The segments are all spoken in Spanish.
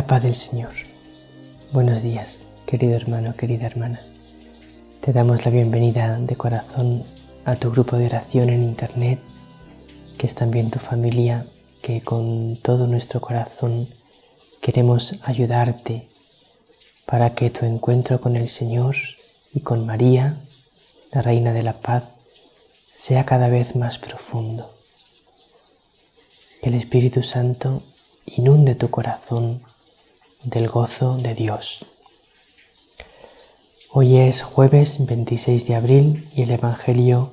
La paz del Señor. Buenos días, querido hermano, querida hermana. Te damos la bienvenida de corazón a tu grupo de oración en internet, que es también tu familia, que con todo nuestro corazón queremos ayudarte para que tu encuentro con el Señor y con María, la Reina de la Paz, sea cada vez más profundo. Que el Espíritu Santo inunde tu corazón del gozo de Dios. Hoy es jueves 26 de abril y el Evangelio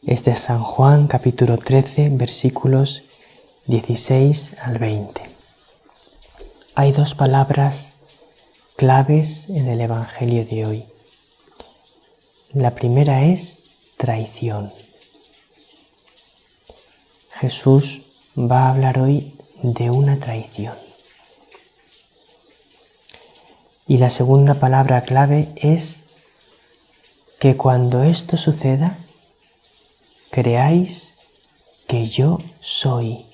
es de San Juan, capítulo 13, versículos 16 al 20. Hay dos palabras claves en el Evangelio de hoy. La primera es traición. Jesús va a hablar hoy de una traición. Y la segunda palabra clave es que cuando esto suceda, creáis que yo soy.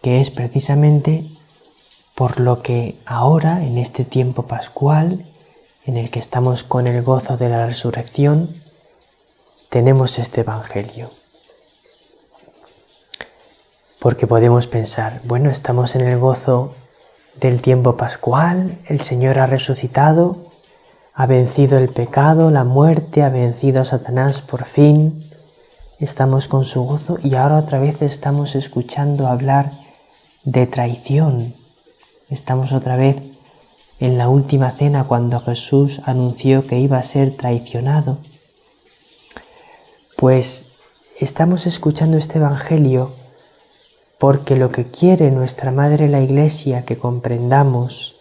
Que es precisamente por lo que ahora, en este tiempo pascual, en el que estamos con el gozo de la resurrección, tenemos este Evangelio. Porque podemos pensar, bueno, estamos en el gozo del tiempo pascual, el Señor ha resucitado, ha vencido el pecado, la muerte, ha vencido a Satanás por fin, estamos con su gozo y ahora otra vez estamos escuchando hablar de traición. Estamos otra vez en la última cena cuando Jesús anunció que iba a ser traicionado. Pues estamos escuchando este Evangelio porque lo que quiere nuestra Madre la Iglesia que comprendamos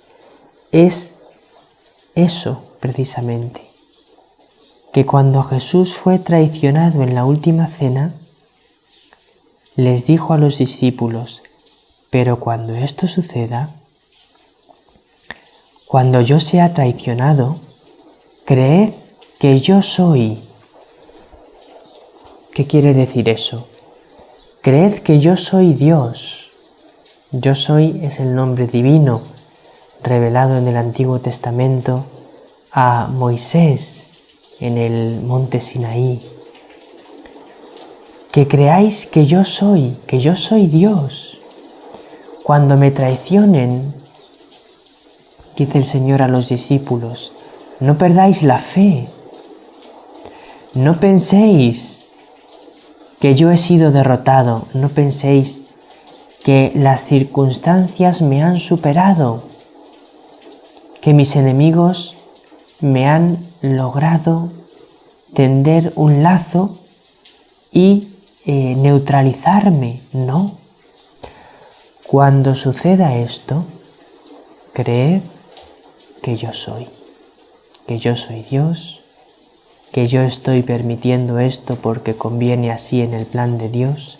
es eso precisamente, que cuando Jesús fue traicionado en la última cena, les dijo a los discípulos, pero cuando esto suceda, cuando yo sea traicionado, creed que yo soy. ¿Qué quiere decir eso? Creed que yo soy Dios. Yo soy es el nombre divino revelado en el Antiguo Testamento a Moisés en el monte Sinaí. Que creáis que yo soy Dios. Cuando me traicionen, dice el Señor a los discípulos, no perdáis la fe. No penséis que yo he sido derrotado, no penséis que las circunstancias me han superado, que mis enemigos me han logrado tender un lazo y neutralizarme. No. Cuando suceda esto, creed que yo soy Dios, que yo estoy permitiendo esto porque conviene así en el plan de Dios,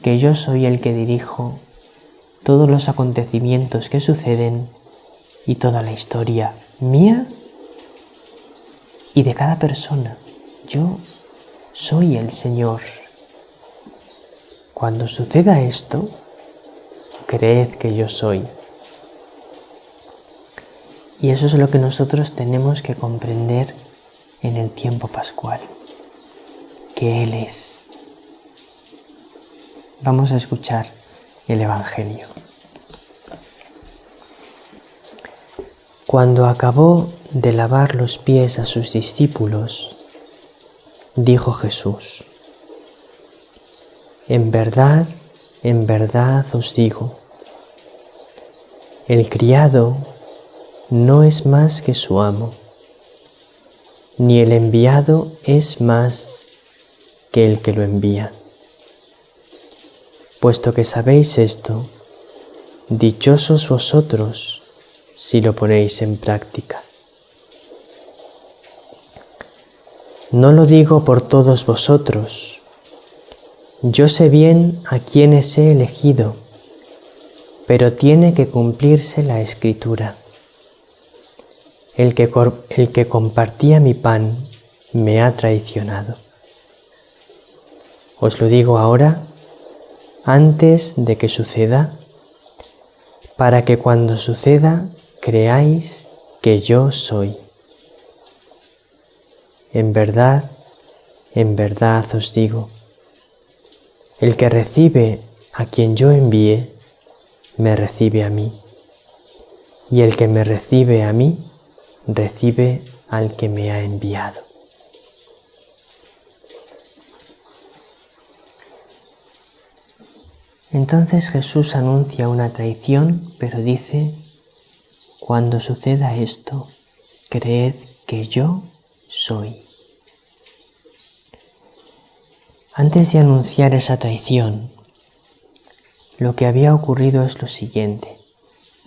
que yo soy el que dirijo todos los acontecimientos que suceden y toda la historia mía y de cada persona. Yo soy el Señor. Cuando suceda esto, creed que yo soy. Y eso es lo que nosotros tenemos que comprender en el tiempo pascual, que Él es. Vamos a escuchar el Evangelio. Cuando acabó de lavar los pies a sus discípulos, dijo Jesús, en verdad os digo, el criado no es más que su amo, ni el enviado es más que el que lo envía. Puesto que sabéis esto, dichosos vosotros si lo ponéis en práctica. No lo digo por todos vosotros. Yo sé bien a quienes he elegido, pero tiene que cumplirse la Escritura. El que compartía mi pan me ha traicionado. Os lo digo ahora, antes de que suceda, para que cuando suceda creáis que yo soy. En verdad os digo, el que recibe a quien yo envíe, me recibe a mí, y el que me recibe a mí, recibe al que me ha enviado. Entonces Jesús anuncia una traición, pero dice, cuando suceda esto, creed que yo soy. Antes de anunciar esa traición, lo que había ocurrido es lo siguiente.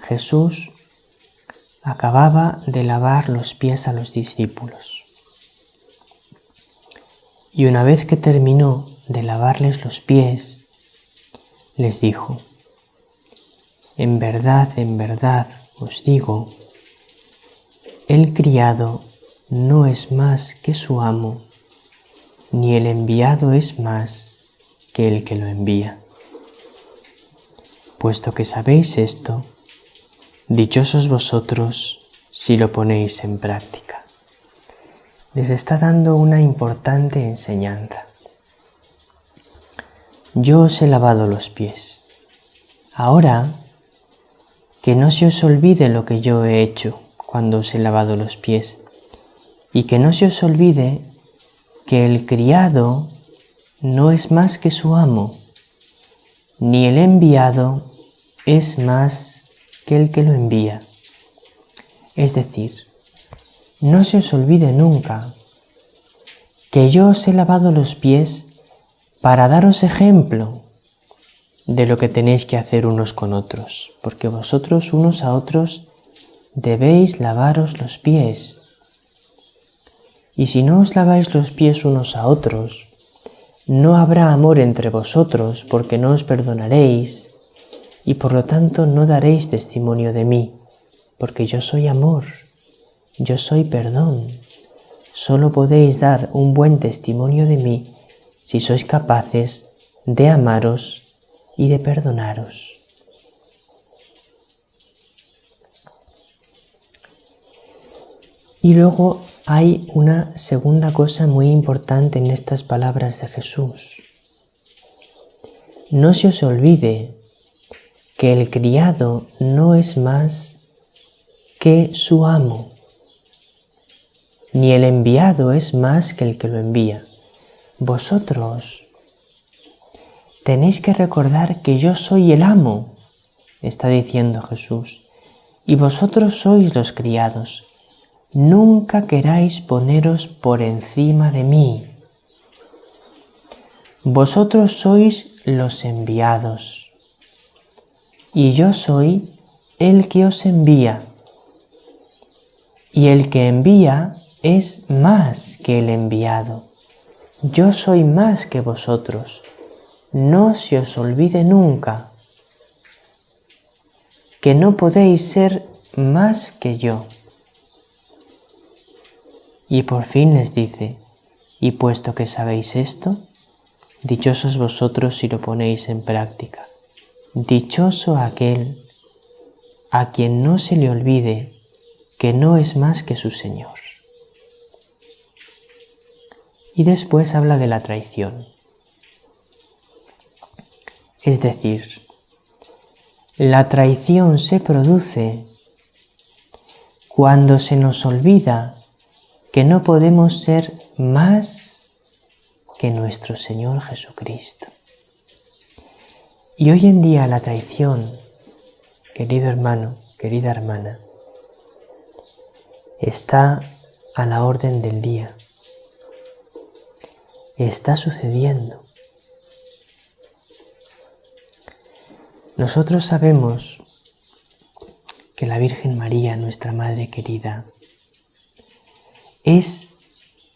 Jesús acababa de lavar los pies a los discípulos. Y una vez que terminó de lavarles los pies, les dijo, en verdad os digo, el criado no es más que su amo, ni el enviado es más que el que lo envía. Puesto que sabéis esto, dichosos vosotros si lo ponéis en práctica. Les está dando una importante enseñanza. Yo os he lavado los pies. Ahora, que no se os olvide lo que yo he hecho cuando os he lavado los pies, y que no se os olvide que el criado no es más que su amo, ni el enviado es más que el que lo envía. Es decir, no se os olvide nunca que yo os he lavado los pies para daros ejemplo de lo que tenéis que hacer unos con otros, porque vosotros unos a otros debéis lavaros los pies. Y si no os laváis los pies unos a otros, no habrá amor entre vosotros, porque no os perdonaréis, y por lo tanto no daréis testimonio de mí, porque yo soy amor, yo soy perdón. Solo podéis dar un buen testimonio de mí si sois capaces de amaros y de perdonaros. Y luego hay una segunda cosa muy importante en estas palabras de Jesús. No se os olvide que el criado no es más que su amo, ni el enviado es más que el que lo envía. Vosotros tenéis que recordar que yo soy el amo, está diciendo Jesús, y vosotros sois los criados. Nunca queráis poneros por encima de mí. Vosotros sois los enviados, y yo soy el que os envía. Y el que envía es más que el enviado. Yo soy más que vosotros. No se os olvide nunca que no podéis ser más que yo. Y por fin les dice, y puesto que sabéis esto, dichosos vosotros si lo ponéis en práctica. Dichoso aquel a quien no se le olvide que no es más que su Señor. Y después habla de la traición. Es decir, la traición se produce cuando se nos olvida que no podemos ser más que nuestro Señor Jesucristo. Y hoy en día la traición, querido hermano, querida hermana, está a la orden del día. Está sucediendo. Nosotros sabemos que la Virgen María, nuestra Madre querida, es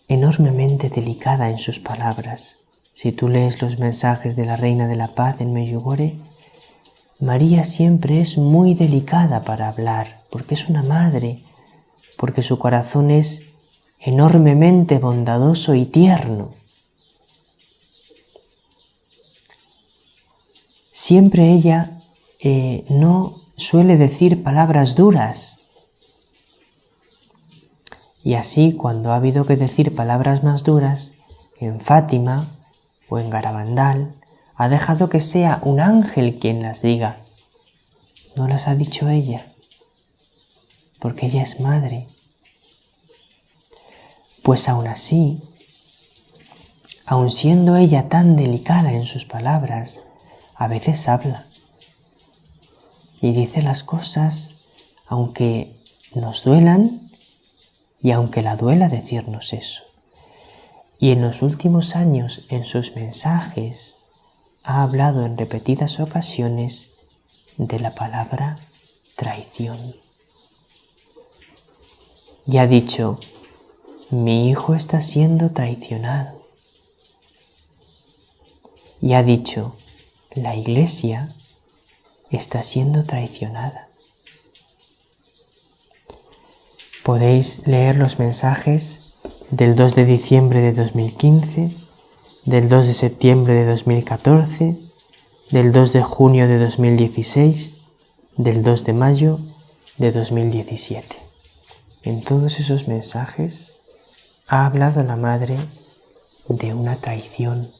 enormemente delicada en sus palabras. Si tú lees los mensajes de la Reina de la Paz en Medjugorje, María siempre es muy delicada para hablar, porque es una madre, porque su corazón es enormemente bondadoso y tierno. Siempre ella no suele decir palabras duras. Y así, cuando ha habido que decir palabras más duras, en Fátima o en Garabandal, ha dejado que sea un ángel quien las diga. No las ha dicho ella, porque ella es madre. Pues aún así, aun siendo ella tan delicada en sus palabras, a veces habla y dice las cosas aunque nos duelan y aunque la duela decirnos eso. Y en los últimos años, en sus mensajes, ha hablado en repetidas ocasiones de la palabra traición. Y ha dicho: mi hijo está siendo traicionado. Y ha dicho: la Iglesia está siendo traicionada. Podéis leer los mensajes del 2 de diciembre de 2015, del 2 de septiembre de 2014, del 2 de junio de 2016, del 2 de mayo de 2017. En todos esos mensajes ha hablado la Madre de una traición.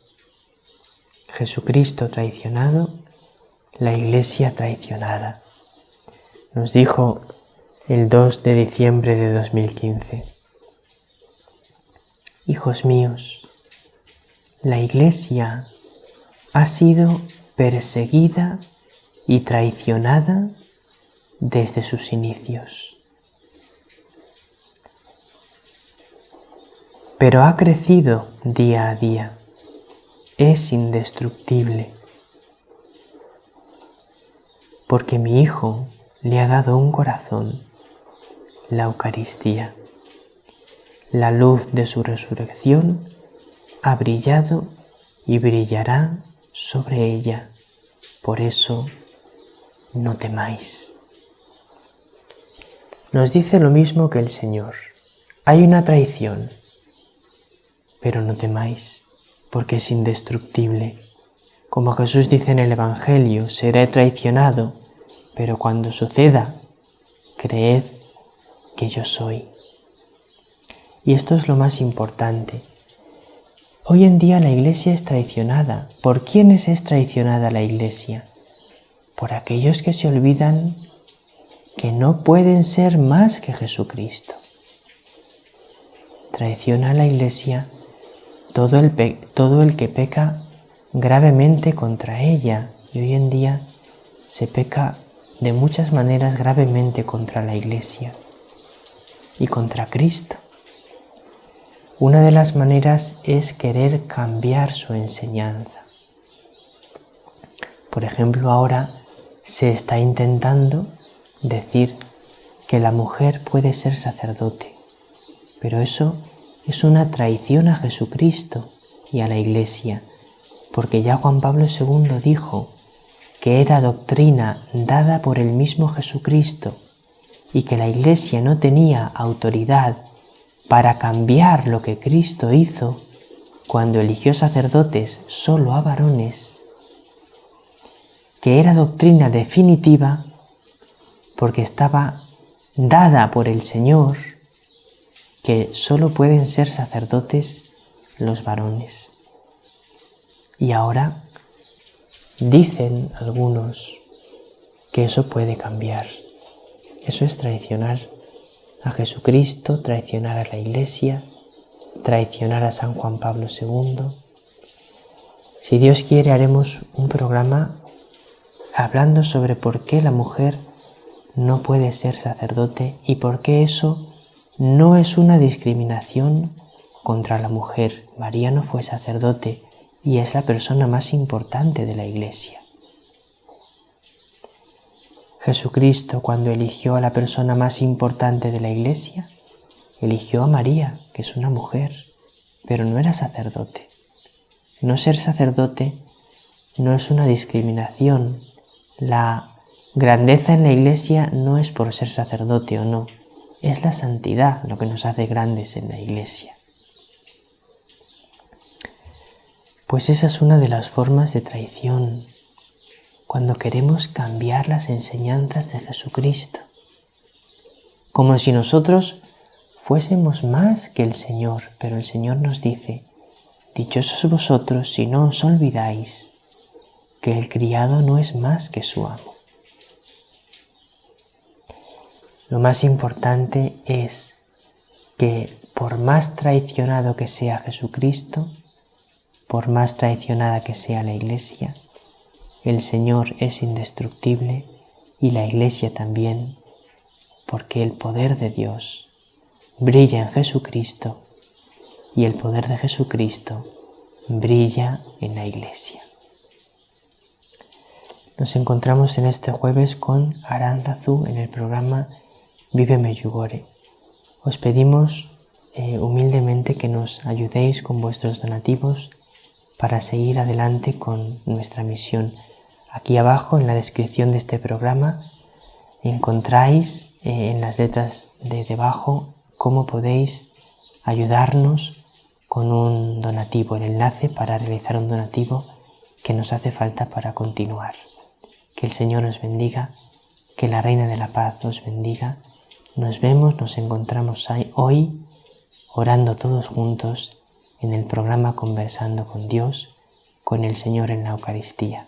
Jesucristo traicionado, la Iglesia traicionada. Nos dijo el 2 de diciembre de 2015: hijos míos, la Iglesia ha sido perseguida y traicionada desde sus inicios. Pero ha crecido día a día. Es indestructible, porque mi Hijo le ha dado un corazón, la Eucaristía. La luz de su resurrección ha brillado y brillará sobre ella. Por eso, no temáis. Nos dice lo mismo que el Señor. Hay una traición, pero no temáis, porque es indestructible. Como Jesús dice en el Evangelio: seré traicionado, pero cuando suceda, creed que yo soy. Y esto es lo más importante. Hoy en día la Iglesia es traicionada. ¿Por quiénes es traicionada la Iglesia? Por aquellos que se olvidan que no pueden ser más que Jesucristo. Traiciona a la Iglesia todo el que peca gravemente contra ella, y hoy en día se peca de muchas maneras gravemente contra la Iglesia y contra Cristo. Una de las maneras es querer cambiar su enseñanza. Por ejemplo, ahora se está intentando decir que la mujer puede ser sacerdote, pero eso es una traición a Jesucristo y a la Iglesia, porque ya Juan Pablo II dijo que era doctrina dada por el mismo Jesucristo y que la Iglesia no tenía autoridad para cambiar lo que Cristo hizo cuando eligió sacerdotes solo a varones, que era doctrina definitiva porque estaba dada por el Señor, que solo pueden ser sacerdotes los varones. Y ahora dicen algunos que eso puede cambiar. Eso es traicionar a Jesucristo, traicionar a la Iglesia, traicionar a San Juan Pablo II. Si Dios quiere, haremos un programa hablando sobre por qué la mujer no puede ser sacerdote y por qué eso no es una discriminación contra la mujer. María no fue sacerdote y es la persona más importante de la Iglesia. Jesucristo, cuando eligió a la persona más importante de la Iglesia, eligió a María, que es una mujer, pero no era sacerdote. No ser sacerdote no es una discriminación. La grandeza en la Iglesia no es por ser sacerdote o no, es la santidad lo que nos hace grandes en la Iglesia. Pues esa es una de las formas de traición. cuando queremos cambiar las enseñanzas de Jesucristo, como si nosotros fuésemos más que el Señor, pero el Señor nos dice: dichosos vosotros si no os olvidáis que el criado no es más que su amo. Lo más importante es que por más traicionado que sea Jesucristo, por más traicionada que sea la Iglesia, el Señor es indestructible y la Iglesia también, porque el poder de Dios brilla en Jesucristo y el poder de Jesucristo brilla en la Iglesia. Nos encontramos en este jueves con Aránzazu en el programa Vive Medjugorje. Os pedimos humildemente que nos ayudéis con vuestros donativos para seguir adelante con nuestra misión. Aquí abajo en la descripción de este programa encontráis en las letras de debajo cómo podéis ayudarnos con un donativo, el enlace para realizar un donativo que nos hace falta para continuar. Que el Señor os bendiga, que la Reina de la Paz os bendiga. Nos vemos, nos encontramos hoy orando todos juntos en el programa Conversando con Dios, con el Señor en la Eucaristía.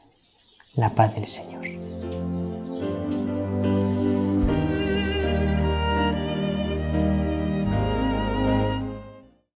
La paz del Señor.